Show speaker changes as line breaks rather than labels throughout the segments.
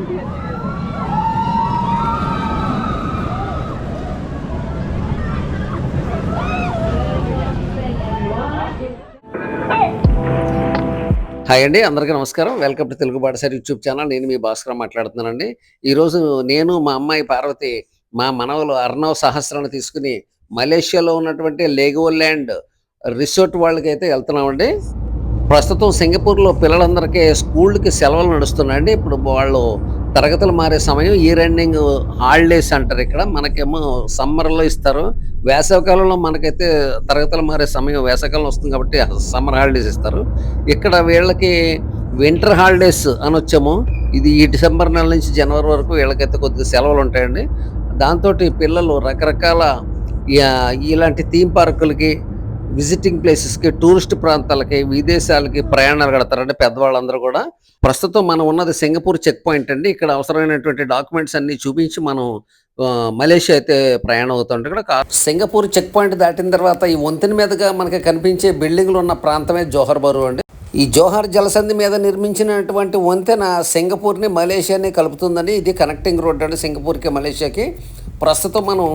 Hi అండి, అందరికీ నమస్కారం. Welcome to Telugu Batasari YouTube channel. నేను మీ భాస్కర్ మాట్లాడుతున్నానండి. ఈరోజు నేను, మా అమ్మాయి పార్వతి, మా మనవలు అర్ణవ్, సహస్రాన్ని తీసుకుని మలేషియాలో ఉన్నటువంటి లెగోల్యాండ్ రిసార్ట్ వాళ్ళకైతే వెళ్తున్నామండి. ప్రస్తుతం సింగపూర్‌లో పిల్లలందరికీ స్కూల్‌కి సెలవులు నడుస్తున్నాయండి. ఇప్పుడు వాళ్ళు తరగతులు మారే సమయం. ఇయర్ ఎండింగ్ హాలిడేస్ అంటారు ఇక్కడ. మనకేమో సమ్మర్‌లో ఇస్తారు. వేసవికాలంలో మనకైతే తరగతులు మారే సమయం వేసవికాలం వస్తుంది కాబట్టి సమ్మర్ హాలిడేస్ ఇస్తారు. ఇక్కడ వీళ్ళకి వింటర్ హాలిడేస్ అనొచ్చేమో. ఇది ఈ డిసెంబర్ నెల నుంచి జనవరి వరకు వీళ్ళకైతే కొద్దిగా సెలవులు ఉంటాయండి. దాంతోటి పిల్లలు రకరకాల ఇలాంటి థీమ్ పార్కులకి, విజిటింగ్ ప్లేసెస్‌కి, టూరిస్ట్ ప్రాంతాలకి, విదేశాలకి ప్రయాణాలు కడతారండి పెద్దవాళ్ళందరూ కూడా. ప్రస్తుతం మనం ఉన్నది సింగపూర్ చెక్ పాయింట్ అండి. ఇక్కడ అవసరమైనటువంటి డాక్యుమెంట్స్ అన్నీ చూపించి మనం మలేషియా అయితే ప్రయాణం అవుతుంటాం. ఇక్కడ సింగపూర్ చెక్ పాయింట్ దాటిన తర్వాత ఈ వంతెన మీదుగా మనకి కనిపించే బిల్డింగ్‌లు ఉన్న ప్రాంతమే జోహార్ బారు అండి. ఈ జోహార్ జలసంధి మీద నిర్మించినటువంటి వంతెన సింగపూర్‌ని, మలేషియాని కలుపుతుందండి. ఇది కనెక్టింగ్ రోడ్ అండి సింగపూర్‌కి, మలేషియాకి. ప్రస్తుతం మనం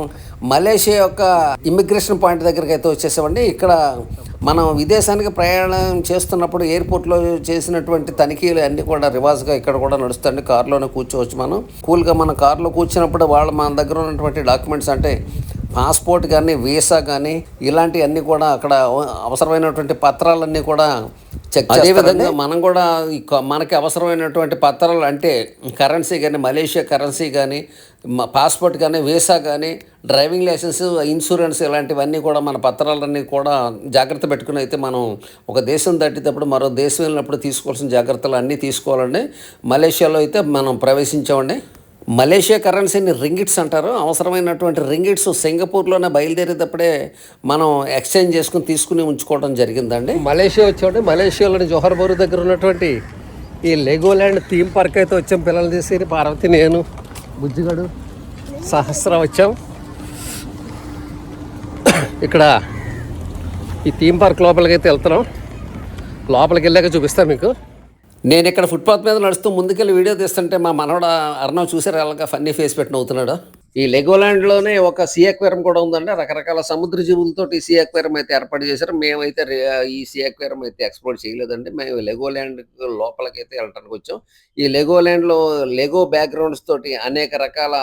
మలేషియా యొక్క ఇమిగ్రేషన్ పాయింట్ దగ్గరికి అయితే వచ్చేసామండి. ఇక్కడ మనం విదేశానికి ప్రయాణం చేస్తున్నప్పుడు ఎయిర్పోర్ట్‌లో చేసినటువంటి తనిఖీలు అన్నీ కూడా రివాజ్‌గా ఇక్కడ కూడా నడుస్తాయండి. కారులోనే కూర్చోవచ్చు మనం. కూల్‌గా మన కారులో కూర్చున్నప్పుడు వాళ్ళు మన దగ్గర ఉన్నటువంటి డాక్యుమెంట్స్ అంటే పాస్పోర్ట్ కానీ, వీసా కానీ ఇలాంటివన్నీ కూడా అక్కడ అవసరమైనటువంటి పత్రాలన్నీ కూడా చెక్ చేస్తారండి. అదేవిధంగా మనం కూడా మనకి అవసరమైనటువంటి పత్రాలు అంటే కరెన్సీ కానీ, మలేషియా కరెన్సీ కానీ, పాస్పోర్ట్ కానీ, వీసా కానీ, డ్రైవింగ్ లైసెన్స్, ఇన్సూరెన్స్ ఇలాంటివన్నీ కూడా మన పత్రాలన్నీ కూడా జాగ్రత్త పెట్టుకుని అయితే మనం ఒక దేశం దాటేటప్పుడు మరో దేశం వెళ్ళినప్పుడు తీసుకోవాల్సిన జాగ్రత్తలు అన్నీ తీసుకోవాలండి. మలేషియాలో అయితే మనం ప్రవేశించామండి. మలేషియా కరెన్సీని రింగిట్స్ అంటారు. అవసరమైనటువంటి రింగిట్స్ సింగపూర్‌లోనే బయలుదేరేటప్పుడే మనం ఎక్స్చేంజ్ చేసుకుని తీసుకుని ఉంచుకోవడం జరిగిందండి. మలేషియా వచ్చామండి. మలేషియాలోని జోహార్ బారు దగ్గర ఉన్నటువంటి ఈ లెగోల్యాండ్ థీమ్ పార్క్ అయితే వచ్చాం. పిల్లలు తీసి పార్వతి, నేను, బుజ్జిగాడు, సహస్ర వచ్చాం. ఇక్కడ ఈ థీమ్ పార్క్ లోపలికి అయితే వెళ్తున్నాం. లోపలికి వెళ్ళాక చూపిస్తాను మీకు. నేను ఇక్కడ ఫుట్పాత్ మీద నడుస్తూ ముందుకెళ్ళి వీడియో తీస్తుంటే మా మనవడ అర్ణవ్ చూసారు అలాగా ఫన్నీ ఫేస్ పెట్టి నవ్వుతున్నాడు. ఈ లెగోల్యాండ్లోనే ఒక సీ అక్వేరియం కూడా ఉందండి. రకరకాల సముద్ర జీవులతోటి సీ అక్వేరియం అయితే ఏర్పాటు చేశారు. మేమైతే ఈ సీ అక్వేరియం అయితే ఎక్స్ప్లోర్ చేయలేదండి. మేము లెగోల్యాండ్ లోపలికైతే వెళ్ళటానికి వచ్చాం. ఈ లెగోల్యాండ్లో లెగో బ్యాక్గ్రౌండ్స్ తోటి అనేక రకాల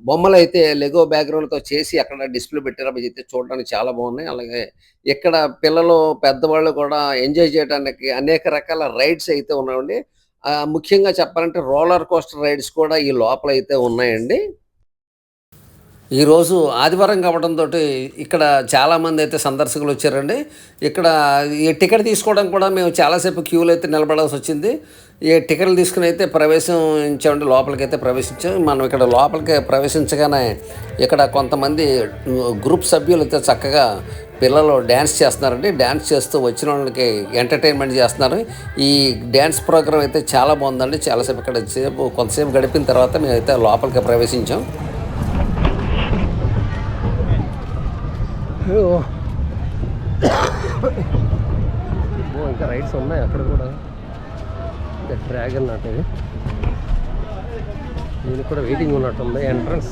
బొమ్మలైతే లెగో బ్యాక్గ్రౌండ్‌తో చేసి అక్కడ డిస్‌ప్లే పెట్టారు. అవి అయితే చూడడానికి చాలా బాగున్నాయి. అలాగే ఇక్కడ పిల్లలు, పెద్దవాళ్ళు కూడా ఎంజాయ్ చేయడానికి అనేక రకాల రైడ్స్ అయితే ఉన్నాయండి. ముఖ్యంగా చెప్పాలంటే రోలర్ కోస్టర్ రైడ్స్ కూడా ఈ లోపలైతే ఉన్నాయండి. ఈరోజు ఆదివారం కావడంతోటి ఇక్కడ చాలామంది అయితే సందర్శకులు వచ్చారండి. ఇక్కడ ఈ టికెట్ తీసుకోవడం కూడా మేము చాలాసేపు క్యూలో అయితే నిలబడాల్సి వచ్చింది. ఈ టికెట్లు తీసుకుని అయితే ప్రవేశించామండి. లోపలికైతే ప్రవేశించాం. మనం ఇక్కడ లోపలికి ప్రవేశించగానే ఇక్కడ కొంతమంది గ్రూప్ సభ్యులు అయితే చక్కగా పిల్లలు డ్యాన్స్ చేస్తున్నారండి. డ్యాన్స్ చేస్తూ వచ్చిన వాళ్ళకి ఎంటర్టైన్మెంట్ చేస్తున్నారు. ఈ డ్యాన్స్ ప్రోగ్రామ్ అయితే చాలా బాగుందండి. చాలాసేపు ఇక్కడ కొంతసేపు గడిపిన తర్వాత మేమైతే లోపలికి ప్రవేశించాం. ఇంకా రైడ్స్ ఉన్నాయి అక్కడ కూడా. ఇంకా డ్రాగన్ అంటే దీనికి కూడా వెయిటింగ్ ఉన్నట్టుంది ఎంట్రన్స్.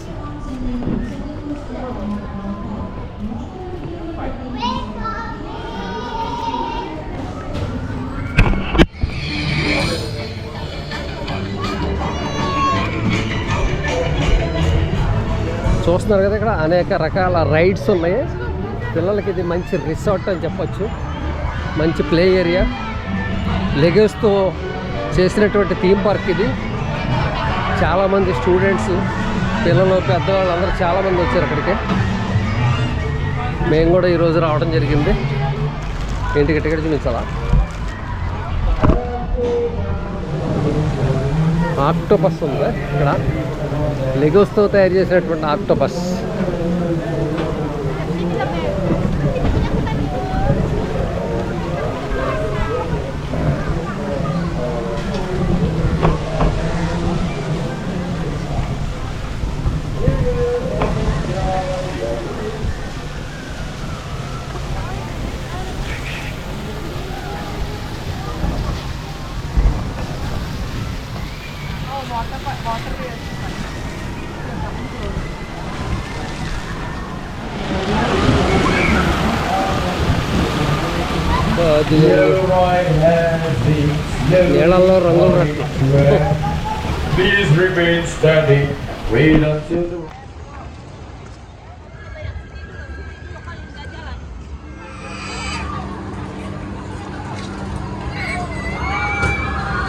చూస్తున్నారు కదా, ఇక్కడ అనేక రకాల రైడ్స్ ఉన్నాయి. పిల్లలకి ఇది మంచి రిసార్ట్ అని చెప్పచ్చు. మంచి ప్లే ఏరియా, లెగోస్తో చేసినటువంటి థీమ్ పార్క్ ఇది. చాలామంది స్టూడెంట్స్, పిల్లలు, పెద్దవాళ్ళు అందరూ చాలామంది వచ్చారు అక్కడికి. మేము కూడా ఈరోజు రావడం జరిగింది. ఇంటికి టికెట్ చూపించాలా? ఆక్టోపస్ ఉంది ఇక్కడ, లెగోస్తో తయారు చేసినటువంటి ఆక్టోపస్.
నీళ్ళల్లో రంగులు రట్ల.
Please remain standing. Wait until the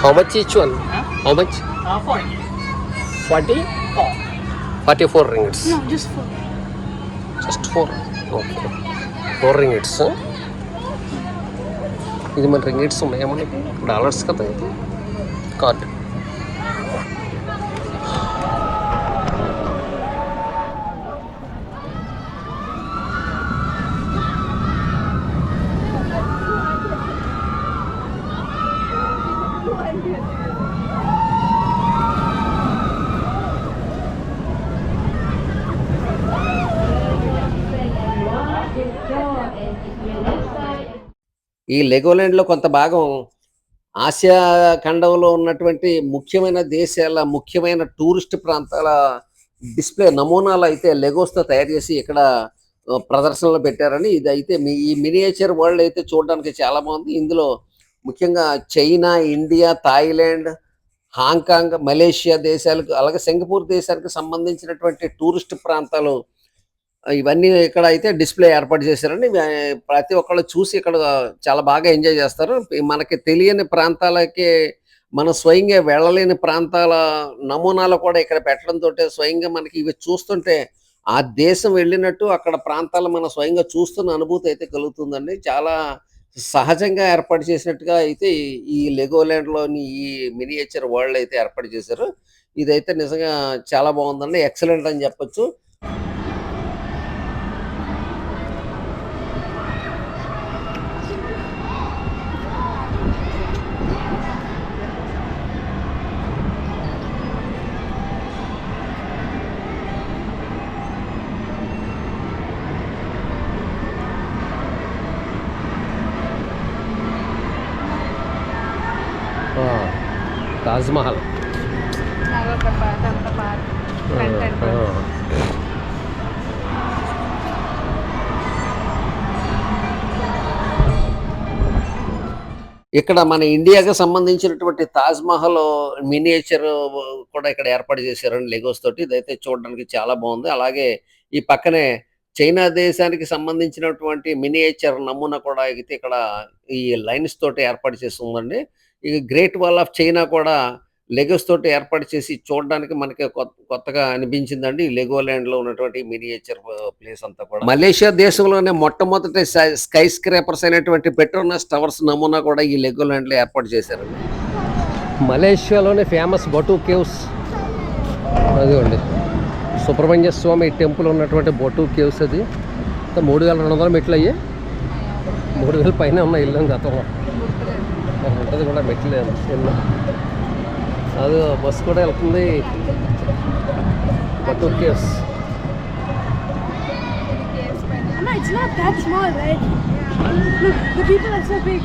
How much each one? How much? 40? 44 ringgits.
No, just 4.
Just 4. Okay. 4 ringgits. ఇది మన రింగిట్స్ ఉన్నాయా మనకి? డాలర్స్ కదా ఇది. కార్డ్.
ఈ లెగోలాండ్‌లో కొంత భాగం ఆసియా ఖండంలో ఉన్నటువంటి ముఖ్యమైన దేశాల, ముఖ్యమైన టూరిస్ట్ ప్రాంతాల డిస్‌ప్లే నమూనాలైతే లెగోస్‌తో తయారు చేసి ఇక్కడ ప్రదర్శనలో పెట్టారండి. ఇదైతే ఈ మినియేచర్ వరల్డ్ అయితే చూడడానికి చాలా బాగుంది. ఇందులో ముఖ్యంగా China, India, Thailand, Hong Kong, Malaysia దేశాలకు, అలాగే సింగపూర్ దేశానికి సంబంధించినటువంటి టూరిస్ట్ ప్రాంతాలు ఇవన్నీ ఇక్కడ అయితే డిస్‌ప్లే ఏర్పాటు చేశారండి. ప్రతి ఒక్కళ్ళు చూసి ఇక్కడ చాలా బాగా ఎంజాయ్ చేస్తారు. మనకి తెలియని ప్రాంతాలకి మనం స్వయంగా వెళ్ళలేని ప్రాంతాల నమూనాలు కూడా ఇక్కడ పెట్టడంతోటే స్వయంగా మనకి ఇవి చూస్తుంటే ఆ దేశం వెళ్ళినట్టు అక్కడ ప్రాంతాలు మనం స్వయంగా చూస్తున్న అనుభూతి అయితే కలుగుతుందండి. చాలా సహజంగా ఏర్పాటు చేసినట్టుగా అయితే ఈ లెగోలాండ్‌లోని ఈ మినియేచర్ వరల్డ్ అయితే ఏర్పాటు చేశారు. ఇదైతే నిజంగా చాలా బాగుందండి. ఎక్సలెంట్ అని చెప్పొచ్చు.
Taj Mahal.
Naroka Park, front entrance.
ఇక్కడ మన ఇండియాకి సంబంధించినటువంటి తాజ్ మహల్ మినియేచర్ కూడా ఇక్కడ ఏర్పాటు చేశారండి లెగోస్ తోటి. ఇదైతే చూడడానికి చాలా బాగుంది. అలాగే ఈ పక్కనే చైనా దేశానికి సంబంధించినటువంటి మినియేచర్ నమూనా కూడా అయితే ఇక్కడ ఈ లైన్స్ తోటి ఏర్పాటు చేసి ఉందండి. ఈ గ్రేట్ వాల్ ఆఫ్ చైనా కూడా లెగోస్ తోటి ఏర్పాటు చేసి చూడడానికి మనకి కొత్తగా అనిపించిందండి. ఈ లెగోలాండ్‌లో ఉన్నటువంటి మినియేచర్ ప్లేస్ అంతా కూడా. మలేషియా దేశంలోనే మొట్టమొదటి స్కై స్క్రేపర్స్ అయినటువంటి పెట్రోనస్ టవర్స్ నమూనా కూడా ఈ లెగోలాండ్‌లో ఏర్పాటు చేశారండి.
మలేషియాలోనే ఫేమస్ బటు కేవ్స్. అదిగోండి సుబ్రహ్మణ్య స్వామి టెంపుల్ ఉన్నటువంటి బటు కేవ్స్. అది 3200 మెట్లు అయ్యి 3000 పైన ఉన్న ఇల్లు గతంలో ఉంటుంది కూడా మెట్లు ఇల్లు. అది బస్సు కూడా వెళ్తుంది. Batu caves.
No, it's not that small, right? Look, the people are so big.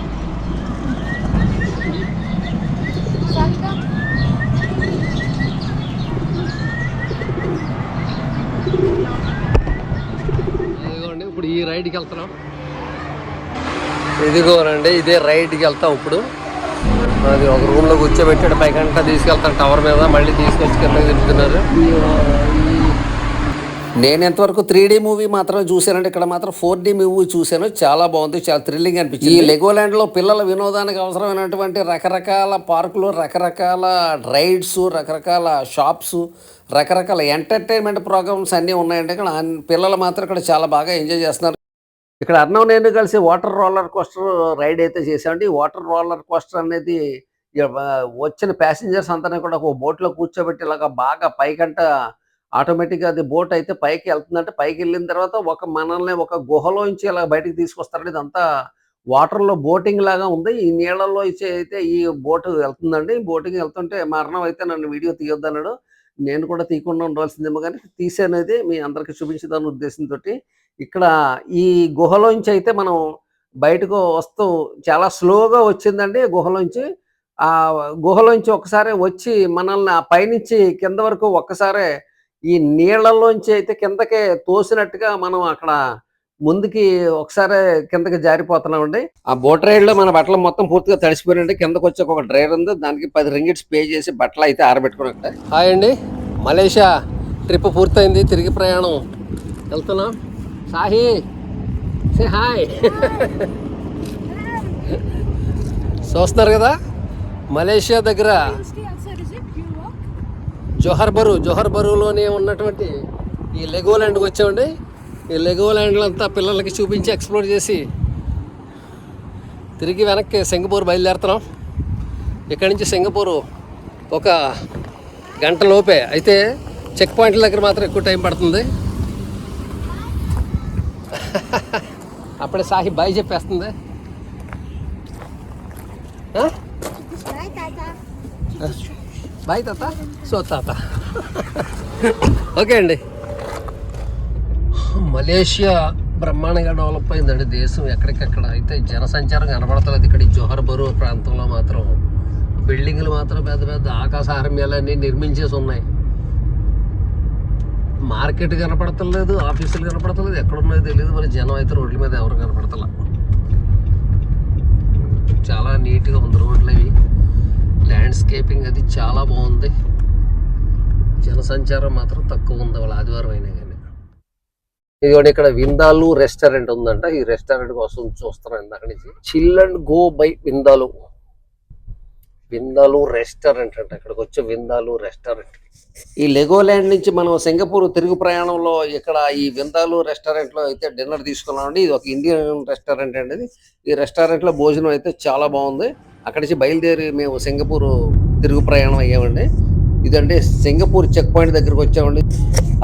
Sarika?
ఇదిగోండి ఇప్పుడు ఈ రైడ్కి వెళ్తున్నాం. ఇదిగోనండి ఇదే రైడ్కి వెళ్తాం ఇప్పుడు. అది ఒక రూమ్లో కూర్చోబెట్టాడు, పైకంట తీసుకెళ్తాను టవర్ మీద, మళ్ళీ తీసుకొచ్చి కింద తిరుగుతున్నారు.
నేను ఎంతవరకు 3D మూవీ మాత్రమే చూశానండి. ఇక్కడ మాత్రం 4D మూవీ చూశాను. చాలా బాగుంది. చాలా థ్రిల్లింగ్ అనిపించింది. ఈ లెగోలాండ్‌లో పిల్లల వినోదానికి అవసరమైనటువంటి రకరకాల పార్కులు, రకరకాల రైడ్స్, రకరకాల షాప్స్, రకరకాల ఎంటర్‌టైన్‌మెంట్ ప్రోగ్రామ్స్ అన్నీ ఉన్నాయండి. ఇక్కడ పిల్లలు మాత్రం ఇక్కడ చాలా బాగా ఎంజాయ్ చేస్తున్నారు. ఇక్కడ అర్ణవ్ నేను కలిసి వాటర్ రోలర్ కోస్టర్ రైడ్ అయితే చేశామండి. ఈ వాటర్ రోలర్ కోస్టర్ అనేది వచ్చిన ప్యాసింజర్స్ అందరిని కూడా ఒక బోట్‌లో కూర్చోబెట్టి ఇలాగ బాగా పైకంట ఆటోమేటిక్‌గా అది బోట్ అయితే పైకి వెళ్తుందంటే, పైకెళ్ళిన తర్వాత మనల్ని ఒక గుహలోంచి ఇలా బయటికి తీసుకొస్తారండి. ఇదంతా వాటర్‌లో బోటింగ్ లాగా ఉంది. ఈ నీళ్ళల్లో అయితే ఈ బోట్ వెళ్తుందండి. బోటింగ్ వెళ్తుంటే మా అర్ణవ్ అయితే నన్ను వీడియో తీయొద్దన్నాడు. నేను కూడా తీయకుండా ఉండాల్సిందేమో గానీ తీశానది మీ అందరికి చూపించుదామనే ఉద్దేశంతోటి. ఇక్కడ ఈ గుహలోంచి అయితే మనం బయటకు వస్తూ చాలా స్లోగా వచ్చిందండి గుహలోంచి. ఆ గుహలోంచి ఒక్కసారి వచ్చి మనల్ని ఆ పైనుంచి కింద వరకు ఒక్కసారే ఈ నీళ్ళలోంచి అయితే కిందకి తోసినట్టుగా మనం అక్కడ ముందుకి ఒకసారి కిందకి జారిపోతున్నామండి. ఆ బోట్ రైడ్‌లో మన బట్టలు మొత్తం పూర్తిగా తడిసిపోయినాయండి. కిందకొచ్చాక ఒక డ్రైవర్ ఉంది. దానికి 10 రింగిట్స్ పే చేసి బట్టలయితే ఆరబెట్టుకున్నట్టే.
హాయ్ అండి, మలేషియా ట్రిప్ పూర్తయింది. తిరిగి ప్రయాణం వెళ్తున్నాం. Sahi say hi. చూస్తున్నారు కదా, మలేషియా దగ్గర
You stay outside, is it? You walk?
జోహర్ బరులోనే ఉన్నటువంటి ఈ లెగోల్యాండ్కి వచ్చామండి. ఈ లెగోల్యాండ్లో అంతా పిల్లలకి చూపించి ఎక్స్ప్లోర్ చేసి తిరిగి వెనక్కి సింగపూర్ బయలుదేరుతున్నాం. ఇక్కడి నుంచి సింగపూరు ఒక గంట లోపే, అయితే చెక్ పాయింట్ల దగ్గర మాత్రం ఎక్కువ టైం పడుతుంది. అప్పుడే సాహి బాయ్ చెప్పేస్తుంది. బాయ్ తాత. సో తాత ఓకే అండి. మలేషియా బ్రహ్మాండంగా డెవలప్ అయిందండి దేశం. ఎక్కడికక్కడ అయితే జనసంచారం కనబడతలేదు. ఇక్కడ ఈ జోహర్ బరు ప్రాంతంలో మాత్రం బిల్డింగ్లు మాత్రం పెద్ద పెద్ద ఆకాశ హార్మ్యాలన్నీ నిర్మించేసి ఉన్నాయి. మార్కెట్ కనపడతలేదు, ఆఫీసులు కనపడతలేదు, ఎక్కడున్నాయో తెలియదు. మరి జనం అయితే రోడ్ల మీద ఎవరు కనపడతలే. చాలా నీట్గా ఉంది రోడ్లు అవి, ల్యాండ్స్కేపింగ్ అది చాలా బాగుంది. జనసంచారం మాత్రం తక్కువ ఉంది వాళ్ళ ఆదివారం అయినా కానీ. ఇదిగోండి ఇక్కడ విందాలు రెస్టారెంట్ ఉందంట. ఈ రెస్టారెంట్ కోసం చూస్తున్నాం ఇందాక నుంచి. Chill and go by Vindalu restaurant అంట. ఇక్కడికి వచ్చే విందాలు రెస్టారెంట్. ఈ లెగోల్యాండ్ నుంచి మనం సింగపూర్ తిరుగు ప్రయాణంలో ఇక్కడ ఈ విందాలు రెస్టారెంట్లో అయితే డిన్నర్ తీసుకున్నామండి. ఇది ఒక ఇండియన్ రెస్టారెంట్ అండి. ఈ రెస్టారెంట్లో భోజనం అయితే చాలా బాగుంది. అక్కడి నుంచి బయలుదేరి మేము సింగపూర్ తిరుగు ప్రయాణం అయ్యామండి. ఇదండి సింగపూర్ చెక్ పాయింట్ దగ్గరకు వచ్చామండి.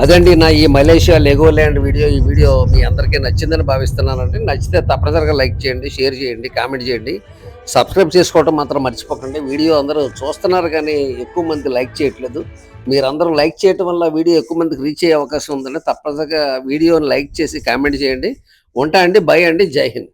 అదండి నా ఈ మలేషియా లెగోల్యాండ్ వీడియో. ఈ వీడియో మీ అందరికీ నచ్చిందని భావిస్తున్నానండి. నచ్చితే తప్పనిసరిగా లైక్ చేయండి, షేర్ చేయండి, కామెంట్ చేయండి, సబ్స్క్రైబ్ చేసుకోవడం మాత్రం మర్చిపోకండి. వీడియో అందరూ చూస్తున్నారు కానీ ఎక్కువ మంది లైక్ చేయట్లేదు. మీరందరూ లైక్ చేయడం వల్ల వీడియో ఎక్కువ మందికి రీచ్ అయ్యే అవకాశం ఉందండి. తప్పనిసరిగా వీడియోని లైక్ చేసి కామెంట్ చేయండి. ఉంటా అండి, బై అండి, జై హింద్.